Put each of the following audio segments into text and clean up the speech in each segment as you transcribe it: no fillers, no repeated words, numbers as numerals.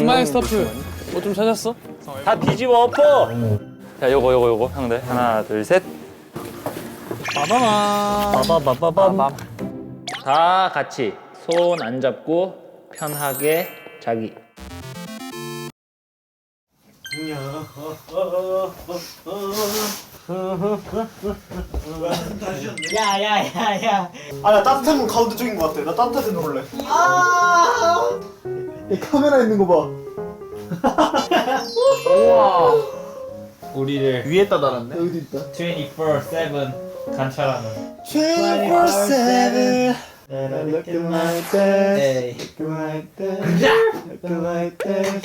스마일 스토프 뭐 좀 찾았어? 다 뒤집어 엎어. 자, 요거 형들 하나 둘 셋. 빠바밤. 빠바바바밤. 다 같이 손 안 잡고 편하게 자기. 야야야야. 아, 나 따뜻한 건 가운데 쪽인 것 같아. 나 따뜻한 데 놓을래. 이 카메라 있는 거 봐. 우와. 우리를 위에다 달았네. 여기도 있다. 24/7 관찰하는. 24/7. Looking like that, 에이. looking like that, looking like that,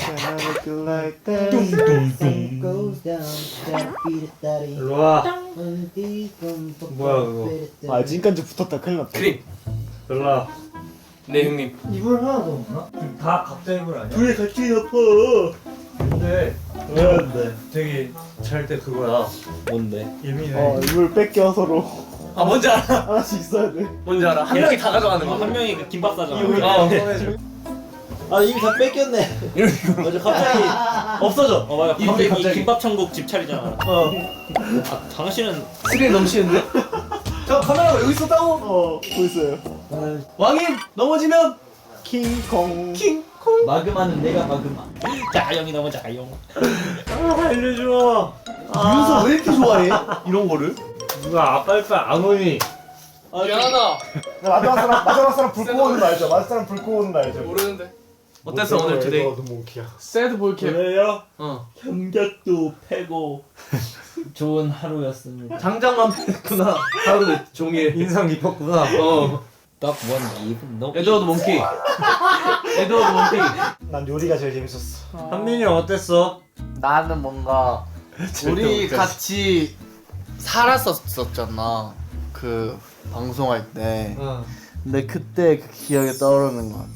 looking like that. goes down, that beat it daddy. 일로 와. 뭐야 그거? 아, 지금까지 붙었다. 큰일 났다. 일로 와. 네 형님. 이불 하나도 없나? 다 각자 이불 아니야? 둘이 같이 덮어. 근데 왜? 되게 잘 때 그거야. 뭔데? 예민해. 이걸 뺏겨 서로. 아 뭔지 알아. 하나씩 있어야 돼. 뭔지 알아. 한 명이 다 가져가는 거. 한 명이 그 김밥 사잖아. 아 이미 다 뺏겼네. 맞아 갑자기 없어져. 맞아. 갑자기. 갑자기 김밥 천국 집 차리잖아. 어. 아, 당신은 스릴 넘치는데? 저 카메라가 여기 있었다고? 보였어요. 왕님 넘어지면 킹콩. 마그마는 내가 마그마. 자영이 너무 자영. 알려줘. 윤서 왜 이렇게 좋아해? 이런 거를? 누가 아빠 옆에 안 오니? 미안하다. 마지막 사람 불 끄고는 거 알죠? 마지막 사람 불 끄고는 거 알죠? 모르는데. 어땠어 오늘 투데이? 너도 몽키야. 새드 볼캡. 그래요? 어. 경작도 패고 좋은 하루였습니다. 장장만 했구나. 하루 종일. 인상 깊었구나. 어. Dog one given no. 에드워드 몽키. 에드워드 몽키. 난 요리가 제일 재밌었어. 한민이 형 어땠어? 나는 뭔가 우리 같이 살았었잖아 그 방송할 때 근데 그때 그 기억이 떠오르는 것 같아.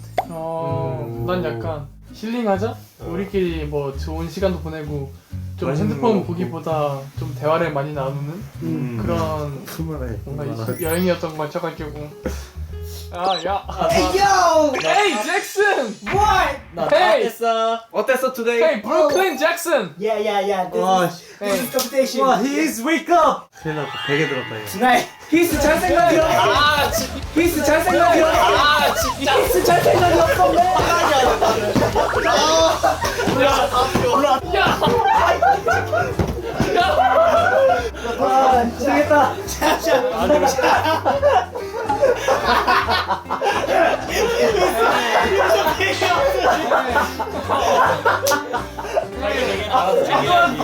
난 약간 힐링하자. 우리끼리 뭐 좋은 시간도 보내고 좀 핸드폰 보기보다 좀 대화를 많이 나누는 그런 뭔가 여행이었던 것 같아가지고. 야. 헤이 잭슨. 헤이. 어땠어 투데이? 헤이 브루클린 잭슨. 야야야. 와, This is competition. 와, he's wake up. 큰일 났다. 베개 들었다 이거. Tonight. 히스 잘생각이 히스 잘생각이 히스 잘생각이 없었네. 되겠다.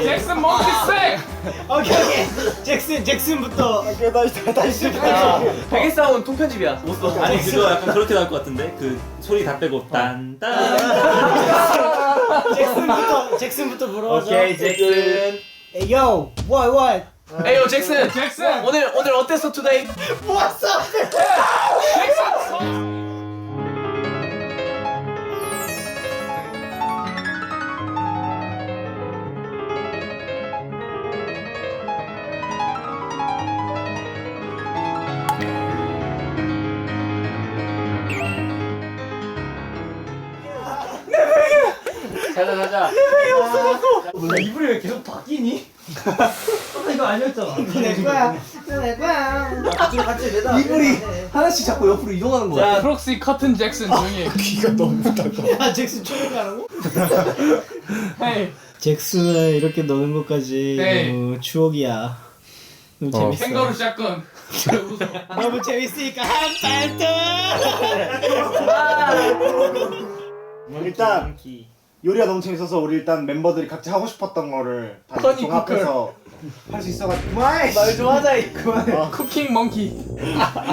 잭슨 몽키 색. 오케이. 잭슨부터. 다시 베개 싸움 통편집이야. 못 써. 아니 그거 약간 그렇게 나올 것 같은데 그 소리 다 빼고 딴딴. 잭슨부터 물어보자. 오케이 잭슨. Hey yo, what? 에이요 잭슨. 오늘 어땠어 투데이? 자자. 이불이 왜 계속 바뀌니? 이거 아니었잖아. 내 거야. 내 거야. 같이 내다. 이불이 하나씩 자꾸 옆으로 이동하는 거야. 자 프록시 커튼 잭슨 조용히. 귀가 너무 작아. 야 잭슨 초등가라고? 헤이. 잭슨을 이렇게 노는 것까지 네. 너무 추억이야. 너무 재밌어. 캥거루 샷건. 너무 재밌으니까 한발더. 일단 요리가 너무 재밌어서 우리 일단 멤버들이 각자 하고 싶었던 거를 다 허니 종합해서 할 수 있어가지고 그만해. 말 좀 하자 이 그만해. 쿠킹 몽키.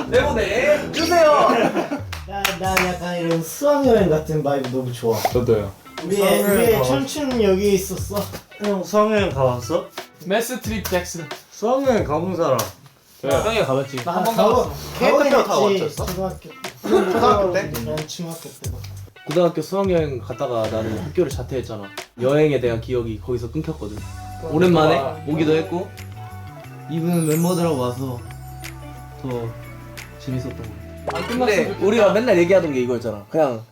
내보내 주세요. 난 약간 이런 수학여행 같은 바이브 너무 좋아. 저도요. 우리의 춘춘 여기 있었어. 형 수학여행 가봤어? 메스 트립 잭슨. 수학여행 가본 사람. 형이 가봤지. 한 번 가봤어. 가본 케이블카 타고 있지. 왔었어? 초등학교 때? 난 중학교 때. 고등학교 수학여행 갔다가 나는 학교를 자퇴했잖아. 여행에 대한 기억이 거기서 끊겼거든. 오랜만에 오기도 했고 이분은 멤버들하고 와서 더 재밌었던 거 같아. 안 근데 끝났어. 우리가 맨날 얘기하던 게 이거였잖아. 그냥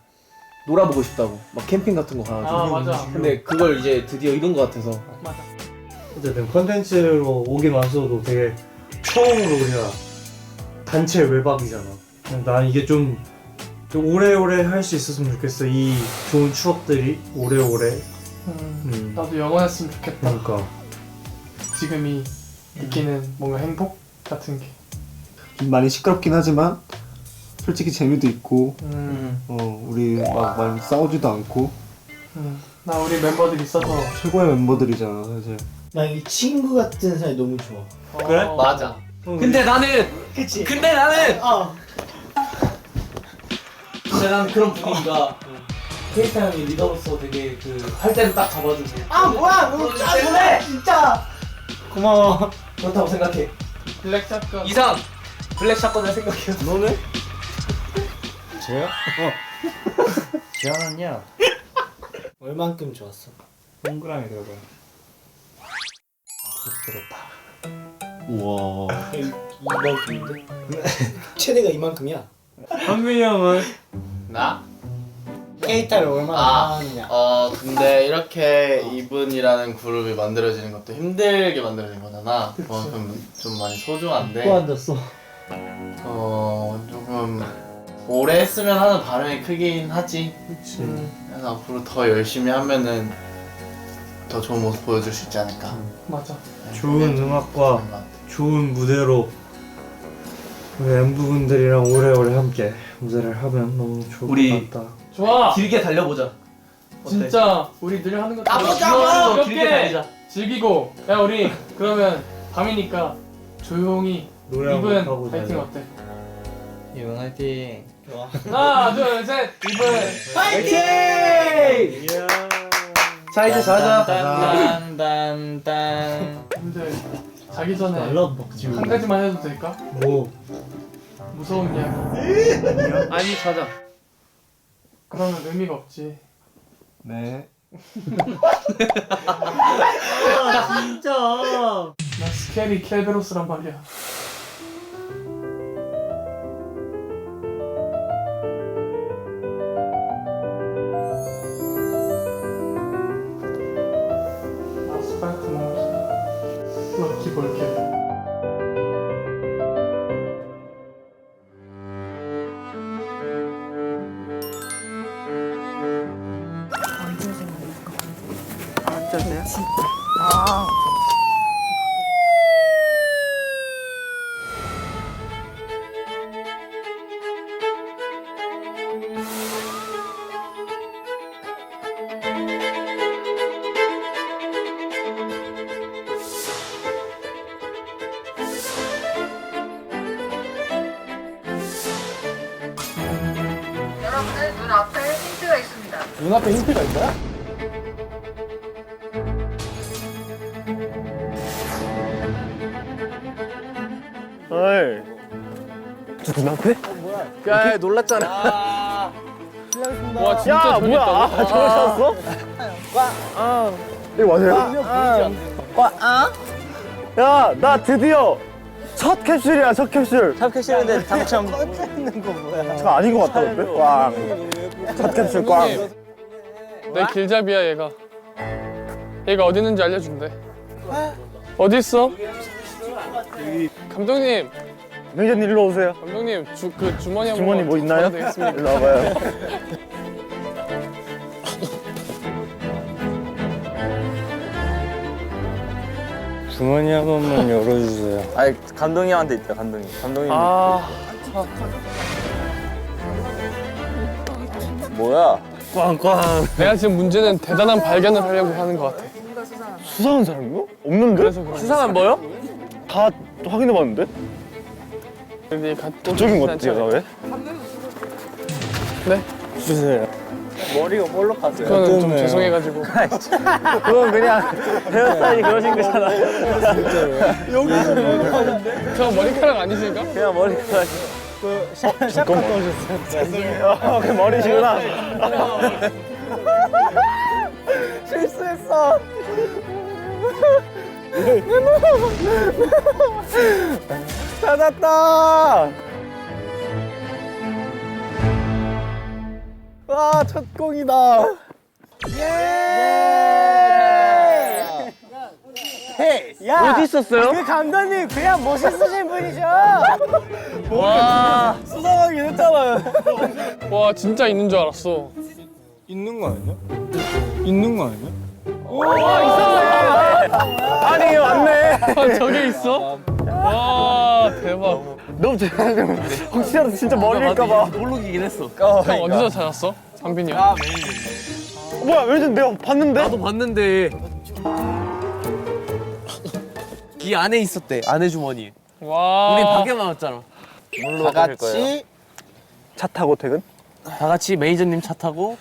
놀아보고 싶다고 막 캠핑 같은 거 가가지고. 아 맞아. 근데 그걸 이제 드디어 이룬 것 같아서. 맞아. 어쨌든 컨텐츠로 오긴 왔어도 되게 처음으로 우리가 단체 외박이잖아. 난 이게 좀 오래오래 할 수 있었으면 좋겠어. 이 좋은 추억들이 오래오래. 나도 영원했으면 좋겠다. 그러니까 지금이 느끼는 뭔가 행복 같은 게. 좀 많이 시끄럽긴 하지만 솔직히 재미도 있고 음. 우리 막 많이 싸우지도 않고 나 우리 멤버들 있어서. 최고의 멤버들이잖아 사실. 나 이 친구 같은 사이 너무 좋아. 그래? 맞아. 근데 나는 그치? 근데 나는 어. 그런 분위기가 케이타 형이 리더로서 되게 그 할 때는 딱 잡아주고. 아 뭐야 너무 짜증나 진짜. 고마워. 그렇다고 생각해. 블랙 샷건. 이상 블랙 샷건을 생각해. 너는? 제요? 지현은요. 얼만큼 좋았어? 동그라미 들어봐. 우와. 이만큼인데? 최대가 이만큼이야. 한민이 형은? 나? 케이타를 얼마나 사랑하느냐. 근데 이렇게 이분이라는 그룹이 만들어지는 것도 힘들게 만들어진 거잖아. 그만큼 좀 많이 소중한데. 또 앉았어. 조금 오래 했으면 하는 바람이 크긴 하지. 그치. 그래서 앞으로 더 열심히 하면은 더 좋은 모습 보여줄 수 있지 않을까. 맞아. 좋은 음악과 그런 것 같아. 좋은 무대로 우리 엠부분들이랑 오래오래 함께 무대를 하면 너무 좋을 우리 것 같다. 좋아. 길게 달려보자. 어때? 진짜 우리 늘 하는 것 까보자고! 길게 달리자. 즐기고. 야 우리 그러면 밤이니까 조용히 노래 한번 이분 가보자. 파이팅 어때? 이분 화이팅. 좋아. 하나 둘 셋 이분 파이팅! 자 이제 자자. 딴딴딴딴. 분들 자기 전에 말라 먹지. 한 가지만 해도 될까? 뭐? 무서운 이야기. 아니 자자. 그러면 의미가 없지. 네. 진짜. 나 스케리 켈베로스란 말이야. 아스팔트 모스 럭키 볼게. 여러분은 눈앞에 힌트가 있습니다. 눈앞에 힌트가 있어요? 어이. 야 놀랐잖아. 와 진짜 야 저기 뭐야? 있다고? 아, 저걸 찾았어? 이거 맞아요? 야, 나 드디어 첫 캡슐이야, 첫 캡슐. 첫 캐시인데 당첨. 저 아닌 것 같다, 근데? 꽝. 첫 캡슐 꽝. 내 길잡이야 얘가. 얘가 어디 있는지 알려준대. 어디 있어? 감독님, 매니저님 일로 오세요. 감독님 그 주머니 한번 주머니 뭐 있나요? 줘도 되겠습니까? 일로 와봐요. 주머니 한 번만 열어주세요. 아니 감독님한테 있다 감독님. 감독님. 아, 뭐야? 꽝꽝. 내가 지금 문제는 대단한 발견을 하려고 하는 것 같아. 수상한 사람이요? 없는데? 그래서 그런 수상한 뭐요? 다 확인해봤는데? 근데 저쪽인 것 같아요, 나 왜? 네? 주세요. 머리가 볼록하세요. 그거는 좀 죄송해가지고. 그건 그냥 헤어스타일이 그러신 거잖아. 저 머리카락 아니실까? 그냥 머리카락. 잠깐만. 죄송해요. 그 머리시구나. 실수했어. 찾았다. 와, 첫 공이다. 어디 있었어요? 그 감독님 그냥 멋있으신 분이죠. 와. 수상하긴 했잖아요. 와 진짜 있는 줄 알았어. 있는 거 아니야? 있는 거 아니야? 아니 맞네. 저게 있어? 와 대박. 너무 죄송한데 혹시라도 진짜 멀리일까봐. 모르긴 했어. 형 어디서 찾았어? 상빈이 형. 뭐야, 왠지 내가 봤는데? 나도 봤는데. 이 안에 있었대. 안에 주머니. 와. 우리 밖에 나왔잖아. 다 같이 차 타고 퇴근? 다 같이 매니저님 차 타고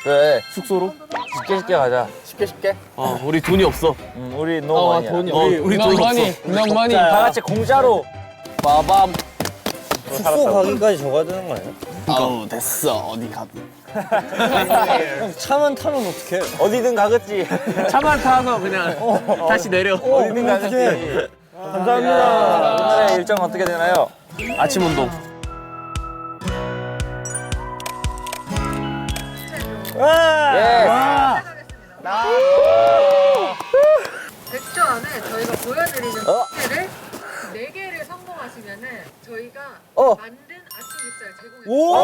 그래. 숙소로. 쉽게 가자. 쉽게. 우리 돈이 없어. 우리 너무 많이야. 우리 돈이 없어. 그냥 많이. 다 같이 공짜로. 빠밤. 숙소 가기까지 적어야 되는 거 아니야? 아우 됐어 어디 가든. 차만 타면 어떡해? 어디든 가겠지. 차만 타서 그냥 다시 내려. 어디든 가겠지. 감사합니다. 오늘의 일정 어떻게 되나요? 아침 운동. 백조 안에 저희가 보여드리는 숙제를 4개를 성공하시면은 저희가 만든 아침 식사를 제공해드립니다.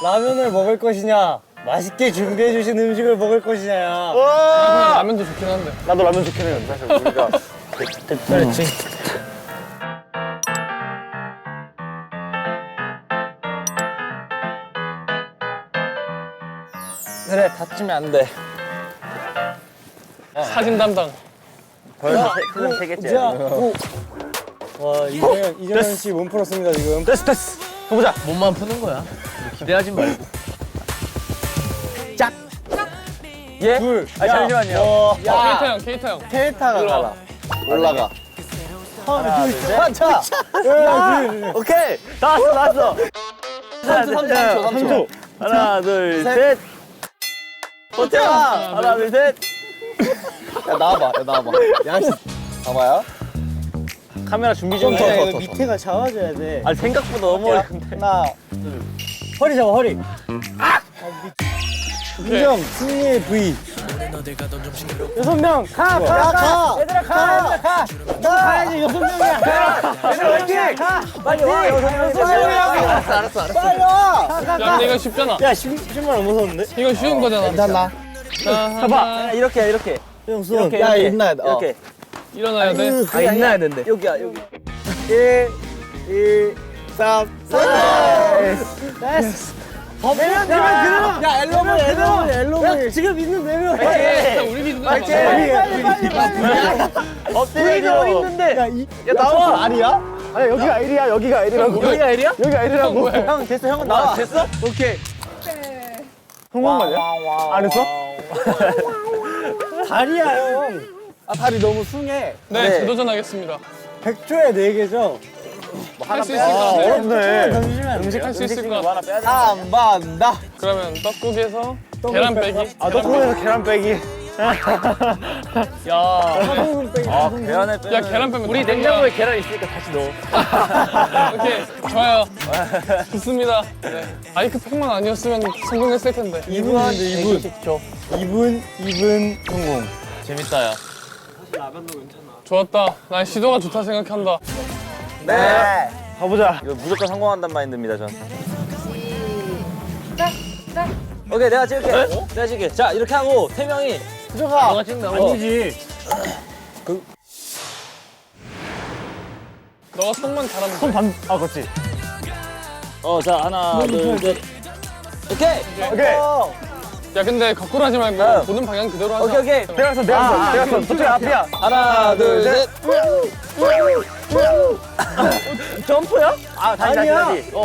라면을 먹을 것이냐? 맛있게 준비해 주신 음식을 먹을 것이냐? 그냥 라면도 좋긴 한데. 나도 라면 좋긴 해요. 사실 우리가 그랬지. 그래, 다치면 안 돼. 사진 담당. 벌써 그건 세 개째. 와, 이정현 씨 몸 풀었습니다 지금. 됐어. 해보자. 몸만 푸는 거야. 기대하지 말고. 예? 둘. 잠시만요. 케이타 형, 케이타 형. 케이타가 가라. 올라가. 차. 오케이. 다 왔어. 3초. 하나, 둘, 셋. 버텨. 하나, 둘, 셋. 야 나와봐. 야 씨. 봐봐요. 카메라 준비 좀 더, 해. 더. 밑에가 잡아줘야 돼. 아니, 생각보다 너무 어려운데. 하나, 허리 잡아, 허리. 인정, 승리의 V. 6명, 가! 얘들아, 가! 너 가야지, 6명이야. 얘들아, 화이팅! 가! 빨리 와, 6명이야. 알았어. 빨리 와! 야 근데 이거 쉽잖아. 야, 10만 안 무서운데? 이건 쉬운 거잖아. 괜찮나? 봐봐. 이렇게. 형, 손. 이렇게. 야 이렇게. 있나? 이렇게. 일어나야 돼. 있나야 된대. 여기야, 여기. 1, 2, 3, 4. 됐어. 내면 들어! 야, 엘로브. 지금 있는 4명. 야, 우리 믿는 거 맞아. 엎드려 어디 있는데? 야, 나와. R이야? 아니, 여기가 L이야, 여기가 L이라고. 여기가 L이야? 여기가 L이라고. 뭐야? 형, 됐어, 형은 나와. 됐어? 오케이. 네. 성공한 거냐? 안 했어? 다리야, 형. 다리 너무 숭해. 네, 재도전하겠습니다. 100초에 4개죠? 할 수 있을 것 같아요. 어렵네. 음식 할 수 있을 것 뭐 같아. 하나 빼야 돼. 안 받는다. 그러면 떡국에서 계란 빼기. 떡국에서 계란 빼기. 계란을 빼. 야 계란 빼면 우리 냉장고에 계란 있으니까 다시 넣어. 오케이 좋아요. 좋습니다. 네. 아이크팩만 아니었으면 성공했을 텐데. 2분 성공. 재밌다 야. 좋았다. 난 시도가 좋다 생각한다. 네. 가보자. 이거 무조건 성공한단 마인드입니다, 전. 시작. 오케이, 내가 찍을게. 내가 찍을게. 자, 이렇게 하고 3명이 수정아. 너가 찍는다고. 아니지. 너가 손만 잘하면 돼. 그렇지. 자, 하나, 둘, 셋. 오케이. 오케이. 야 근데 거꾸로 하지 말고 네. 보는 방향 그대로 하자. 오케이. 내가 서. 저쪽 앞이야. 하나, 둘, 셋. 점프야? 다시.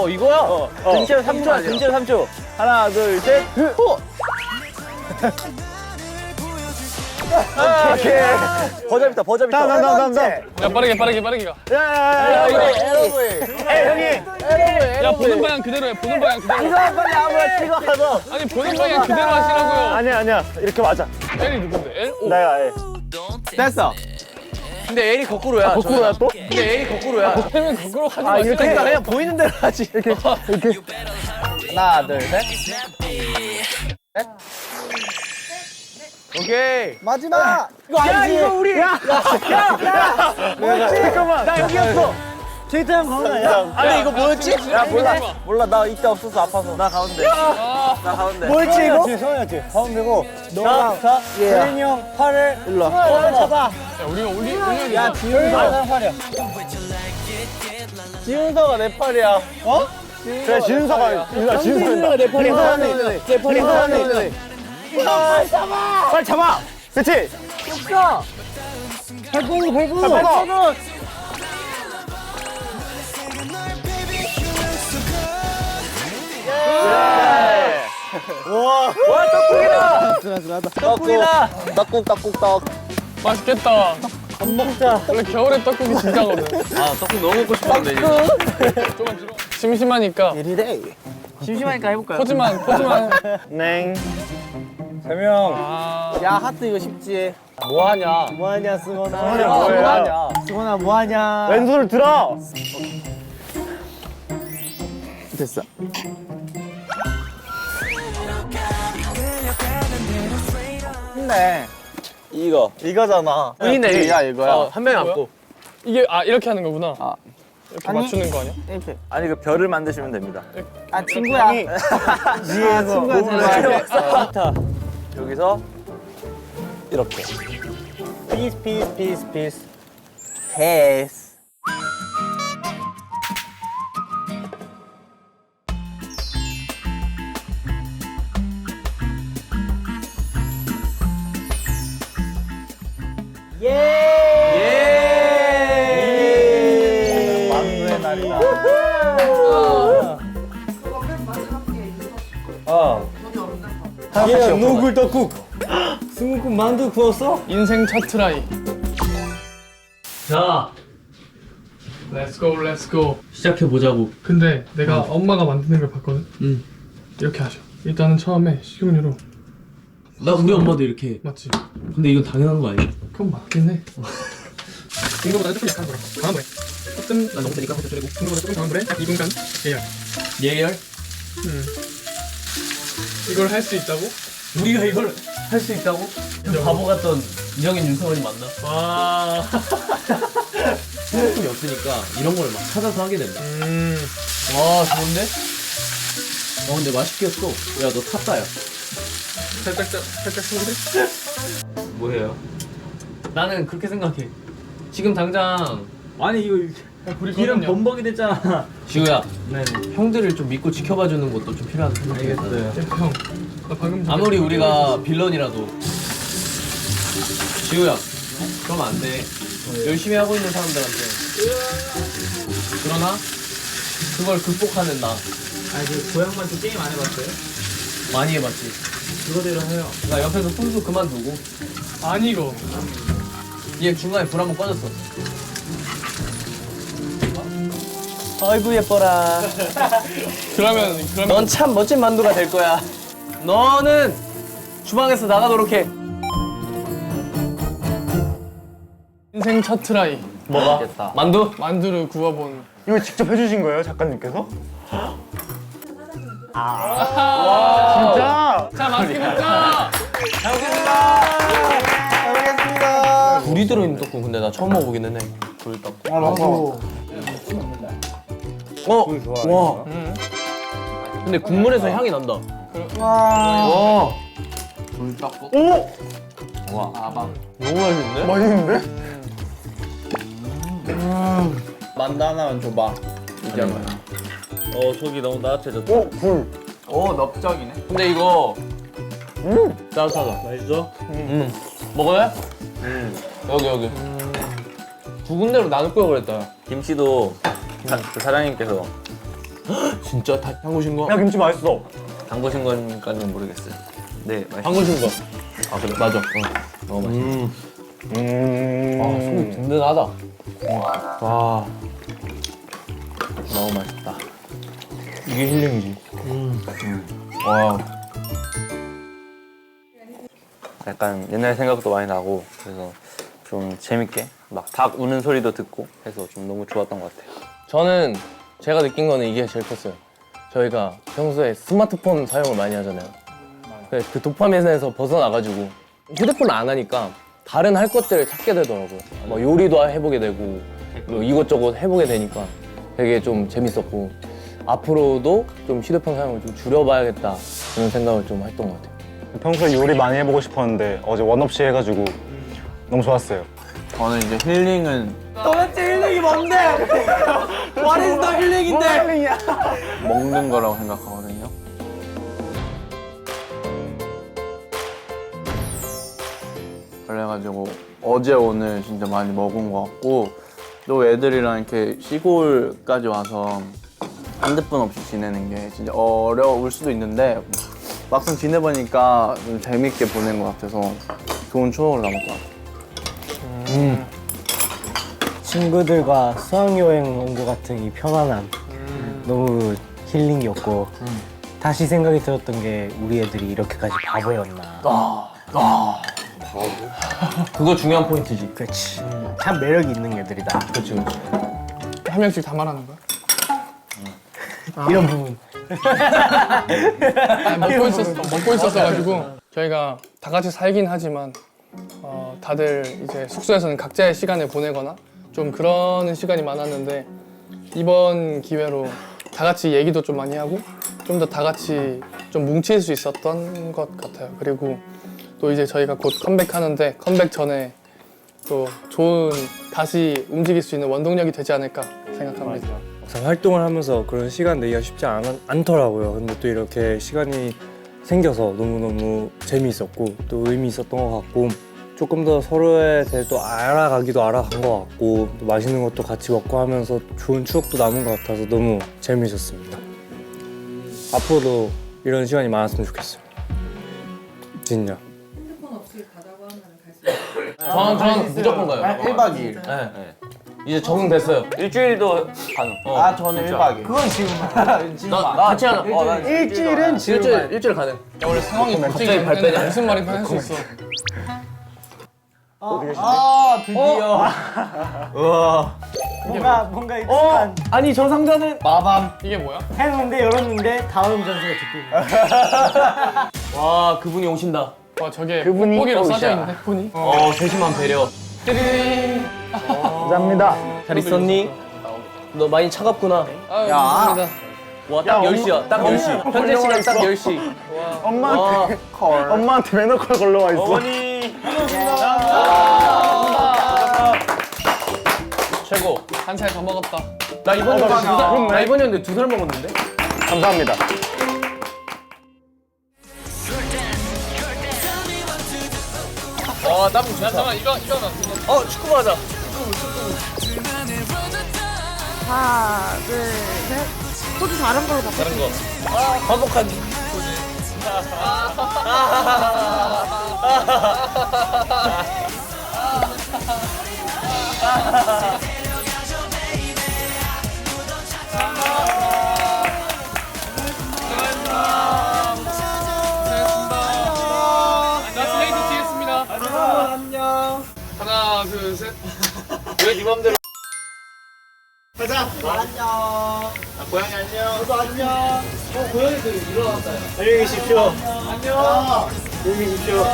이거야? 근처 3초야, 근처 3초. 하나, 둘, 셋. 오케이. 버저비터. 나. 야 빠르게 가. 야, 형이. 야 보는 방향 그대로 해. 보는 방향 그대로. 이거 빨리 아무나 찍어 가서. 아니 보는 방향 그대로 하시라고요. 아니야. 이렇게 맞아. L이 누군데? L? 오. 내가 해. 됐어. 근데 L이 거꾸로야. 거꾸로야 또? 근데 L이 거꾸로야. 그러면 거꾸로 하지 마세요. 그냥 보이는 대로 하지. 이렇게. 하나, 둘, 셋. 셋. 오케이. 마지막. 이거 아니지? 이거 우리. 잠깐만. 나 여기였어. 제이트 형 가운데야. 아니 이거 뭐였지? 야 몰라 나 이때 없어서 아파서. 나 가운데. 나 가운데. 뭐였지 이거? 성현이었지. 가운데고 너랑 재현이 형 팔을 일로 와. 팔을 잡아. 야, 우리가 올려. 야 지훈서가 팔이야. 지훈서가 내 팔이야. 어? 그래 지훈서가 지훈서가 내 팔이야. 내 팔이야. 팔 잡아. 그렇지. 없어. 발꼬고 발꼬고. 와 떡국이다. 떡국이다. 떡국. 맛있겠다. 밥 먹자. 원래 겨울에 떡국이 진짜거든. 아 떡국 너무 먹고 싶었는데. 조금만 뒤로. 심심하니까. 심심하니까 해볼까요? 포즈만. 냉. 세명. 야 하트 이거 쉽지. 뭐하냐? 뭐하냐 승원아. 뭐하냐? 승원아 뭐하냐. 왼손을 들어. 됐어. 힘내. 이거잖아. 우리네. 야 이거야. 한 명이 안고. 이게 이렇게 하는 거구나. 이렇게 아니. 맞추는 거 아니야? 이렇게. 아니 그 별을 만드시면 됩니다. 아 친구야. 친구야. 여기서 이렇게. 피스. 패스. 만두의 날이다. 예, 노굴 떡국. 승국국 만두 구웠어? 인생 첫 트라이. 자, Let's go. 시작해보자고. 근데 내가 엄마가 만드는 걸 봤거든. 응. 이렇게 하셔. 일단은 처음에 식용유로. 나 우리 엄마도 이렇게 해. 맞지? 근데 이건 당연한 거 아니야? 그건 맞긴 해. 이거보다 조금 약한 거라. 강한 불에. 조금 난 너무 세니까 살짝 줄이고. 이거보다 조금 강한 불에 약 2분간 예열. 예열? 이걸 할 수 있다고? 우리가 이걸 할 수 있다고? 바보 같던 이정인 윤성원이 맞나? 와. 생각이 없으니까 이런 걸 막 찾아서 하게 된다. 와, 좋은데? 근데 맛있게 했어. 야, 너 탔다, 야. 살짝 손질? 뭐예요? 나는 그렇게 생각해. 지금 당장 아니 이거 기름 범벅이 됐잖아. 지우야, 네. 형들을 좀 믿고 지켜봐주는 것도 좀 필요하다 생각해. 형. 나 방금 전에 아무리 우리가 빌런이라도 지우야, 그러면 안 돼. 열심히 하고 있는 사람들한테. 그러나 그걸 극복하는 나. 아니 그 고향만두 게임 안 해봤어요? 많이 해봤지. 그거대로 해요. 나 옆에서 훈수 그만두고 아니 이거. 얘 중간에 불 한번 꺼졌어. 아이고 예뻐라. 그러면 넌 참 멋진 만두가 될 거야. 너는 주방에서 나가도록 해. 인생 첫 트라이. 뭐가? 만두? 만두를 구워본. 이거 직접 해주신 거예요, 작가님께서? 자, 맛있게 먹자. 불이 들어있는 떡국 근데 나 처음 먹어보기는 해. 불떡국. 와. 근데 국물에서 향이 난다. 와. 불떡국. 오. 와. 너무 맛있는데? 맛있는데? 만두 하나만 줘봐. 이게 뭐야? 속이 너무 따뜻해졌다. 넓적이네. 근데 이거 따뜻하다. 맛있어? 먹어요? 여기. 두 군데로 나눌 걸 그랬다. 김치도 그 사장님께서 진짜 다 담그신 거? 야, 김치 맛있어. 담그신 건까지는 모르겠어요. 네, 맛있어. 담그신 거. 아 그래 맞아. 너무 맛있어. 아 속이 든든하다. 와. 너무 맛있다. 이게 힐링이지. 와. 약간 옛날 생각도 많이 나고 그래서 좀 재밌게 막 닭 우는 소리도 듣고 해서 좀 너무 좋았던 것 같아요. 저는 제가 느낀 거는 이게 제일 컸어요. 저희가 평소에 스마트폰 사용을 많이 하잖아요. 그 도파민에서 벗어나가지고 휴대폰을 안 하니까 다른 할 것들을 찾게 되더라고요. 뭐 요리도 해보게 되고 뭐 이것저것 해보게 되니까 되게 좀 재밌었고 앞으로도 좀 휴대폰 사용을 좀 줄여봐야겠다 그런 생각을 좀 했던 것 같아요. 평소에 요리 많이 해보고 싶었는데 어제 원 없이 해가지고 너무 좋았어요. 저는 이제 힐링은 도대체 힐링이 뭔데? What is the 힐링인데? 먹는 거라고 생각하거든요. 그래가지고 어제 오늘 진짜 많이 먹은 것 같고 또 애들이랑 이렇게 시골까지 와서 핸드폰 없이 지내는 게 진짜 어려울 수도 있는데 막상 지내보니까 좀 재밌게 보낸 것 같아서 좋은 추억으로 남을 것 같아요. 친구들과 수학여행 온 것 같은 이 편안함 너무 힐링이었고 다시 생각이 들었던 게 우리 애들이 이렇게까지 바보였나. 그거 중요한 포인트지. 그렇지. 참 매력이 있는 애들이다. 그렇지, 그렇지. 한 명씩 다 말하는 거야? 이런 부분. 먹고 있었어가지고 저희가 다 같이 살긴 하지만 다들 이제 숙소에서는 각자의 시간을 보내거나 좀 그런 시간이 많았는데 이번 기회로 다 같이 얘기도 좀 많이 하고 좀 더 다 같이 좀 뭉칠 수 있었던 것 같아요. 그리고 또 이제 저희가 곧 컴백하는데 컴백 전에 또 좋은 다시 움직일 수 있는 원동력이 되지 않을까 생각합니다. 막상 활동을 하면서 그런 시간 내기가 쉽지 않더라고요. 근데 또 이렇게 시간이 생겨서 너무너무 재미있었고 또 의미 있었던 것 같고 조금 더 서로에 대해 또 알아가기도 알아간 것 같고 또 맛있는 것도 같이 먹고 하면서 좋은 추억도 남은 것 같아서 너무 재미있었습니다. 앞으로도 이런 시간이 많았으면 좋겠어요. 진짜. 핸드폰 없이 가자고 하면 갈 수 있어요. 저는 무조건 가요. 1박 2일. 네. 이제 적응됐어요. 일주일도 가능. 저는 1박 2일. 그건 지금 나 같이 하자. 일주일은 지금 일주일 가능. 야, 원래 상황이 갑자기 갑자기 발 빼냐? 무슨 말인가 할 수 있어. 드디어. 뭔가 익숙한. 아니 저 상자는 이게 뭐야? 했는데 열었는데 다음 전수가 듣고. 와 그분이 오신다. 와 저게 뽁뽁이로 싸져 있네 폰이. 세심한 배려. 감사합니다. 잘 있었니? 너 많이 차갑구나. 아유, 감사합니다. 와 딱 10시야. 딱 10시. 현재 시간 딱 10시. 엄마한테 매너콜 걸러와 있어. 어머니. 최고. 한 살 더 먹었다. 나 이번 연도에 2살 먹었는데? 감사합니다. 땀 좋다. 잠깐만 이거 축구 하자. 하나, 둘, 셋. 포즈 다른 걸로 바꿔. 다른 거. 화목한. 자 슬레이트 치겠습니다. 안녕. 하나 둘 셋. 왜 네 맘대로. 안녕. 고양이 안녕. 저도 안녕. 고양이들 일어났다. 안녕히 계십시오. 안녕. 안녕히 계십시오.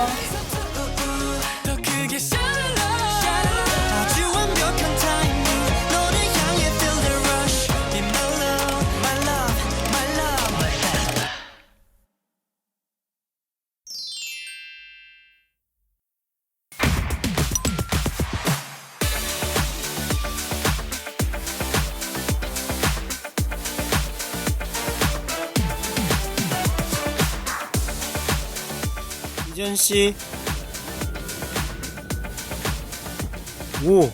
이전 씨. 오.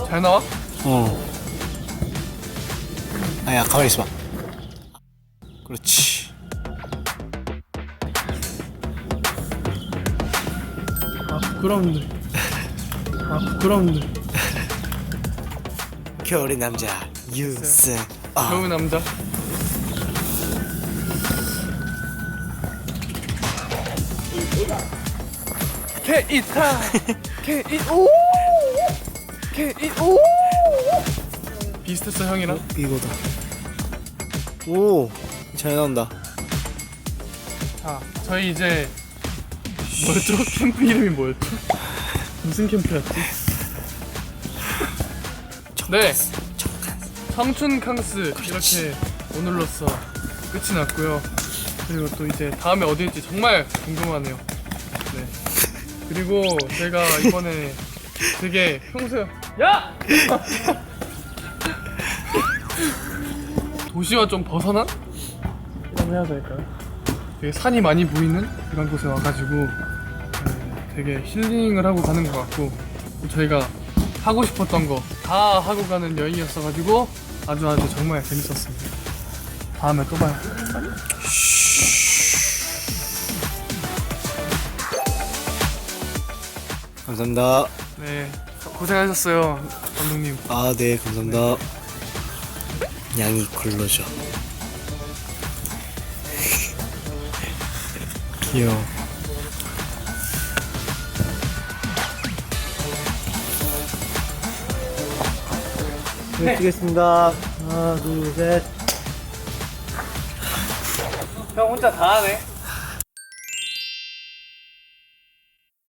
잘 나와? 아야 가만히 있어봐. 그렇지. 부끄러운데. 부끄러운데. 겨울의 남자 유승. 좋은 남자. 케이타. 케이 오. 오케이. 오! 비슷했어 형이랑? 이거다. 오, 잘 나온다. 자, 저희 이제 뭐였죠? 캠프 이름이 뭐였죠? 무슨 캠프였지? 네, 청춘 캉스 이렇게 오늘로써 끝이 났고요. 그리고 또 이제 다음에 어디일지 정말 궁금하네요. 네. 그리고 제가 이번에 되게 평소에 야! 도시와 좀 벗어난? 이라고 해야 될까요? 되게 산이 많이 보이는 이런 곳에 와가지고 되게 힐링을 하고 가는 것 같고 저희가 하고 싶었던 거 다 하고 가는 여행이었어가지고 아주 정말 재밌었습니다. 다음에 또 봐요. 감사합니다. 네, 고생하셨어요, 감독님. 아, 네, 감사합니다. 양이 굴러져. 귀여워. 네, 찍겠습니다. 하나, 둘, 셋. 형 혼자 다 하네.